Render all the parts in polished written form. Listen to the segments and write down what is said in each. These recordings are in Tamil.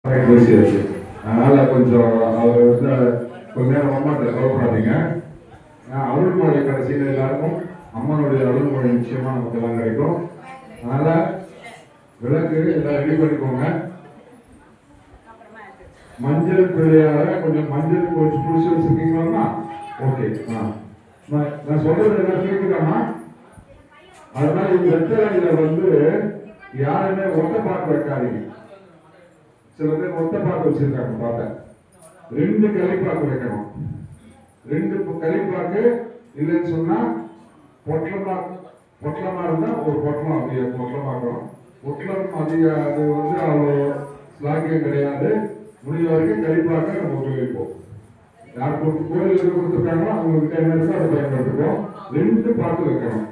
பேசியாச்சு. அதனால கொஞ்சம் அவர் வந்து கொஞ்ச நேரம் அம்மாட்ட கவலைப்படாதீங்க. அருள்மொழி கடைசியில் எல்லாருக்கும் அம்மனுடைய அருள்மொழி நிச்சயமா நமக்கு எல்லாம் கிடைக்கும். அதனால விளக்கு எல்லாம் ரெடி பண்ணிக்கோங்க. மஞ்சள் பிள்ளையார கொஞ்சம் மஞ்சள் குளிச்சு வச்சிருக்கீங்களா? ஓகே. நான் சொல்றது என்ன கேட்குதாமா? அதனால இந்த வெத்தலையில வந்து யாருமே ஒத்த பாக்கு வைக்காதீங்க. சில பேர் ஒத்த பாக்கு வச்சிருக்காங்க. பார்த்தேன் 2 களிப்பாக்கு வைக்கணும். 2 களிப்பாக்கு இல்லைன்னு சொன்னா பொட்டலமா இருந்தா ஒரு பொட்டலம் அப்படியே பொட்டலமாக்கணும். பொட்டலம் அதிக அது வந்து அவ்வளோ ஸ்லாக்கியம் கிடையாது. முடிஞ்ச வரைக்கும் களிப்பாக்க நம்ம உபயோகிப்போம். யார் கோயிலுக்கு கொடுத்துருக்காங்களோ அவங்களுக்கு என்ன இருக்கோ அதை பயன்படுத்துவோம். 2 பாக்கு வைக்கணும்.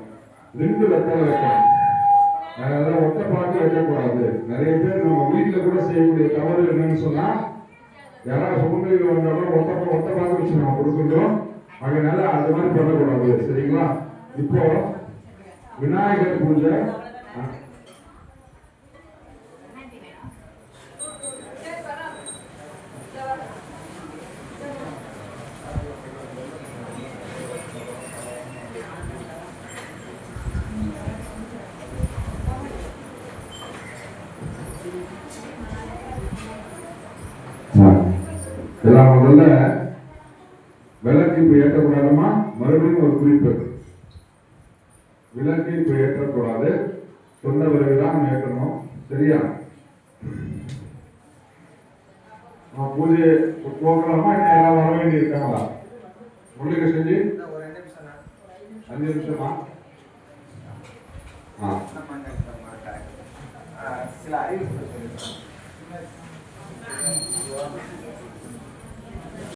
2 வெத்தலை வைக்கணும். அதனால ஒத்த பாக்கு வைக்கக்கூடாது. நிறைய பேர் நம்ம வீட்டில் கூட செய்யக்கூடிய தவறு என்னன்னு சொன்னா யாராவது சுமங்கலிகள் வந்தாலும் ஒத்த பாக்கு வச்சு நம்ம கொடுத்துட்டோம். அதனால அது மாதிரி பண்ணக்கூடாது. சரிங்களா? இப்போ விநாயகர் பூஜை எல்லாம் முதல்ல விளக்கு இப்ப ஏற்றக்கூடாதுமா. மறுபடியும் ஒரு குறிப்பு, விளக்கு இப்ப ஏற்றக்கூடாது. சொன்ன பிறகுதான் ஏற்றணும். சரியா? பூஜை போகலாமா? இன்னும் எல்லாம் வர வேண்டி இருக்காங்களா? முள்ளிகை செஞ்சு 5 நிமிஷமா? சில அறிவு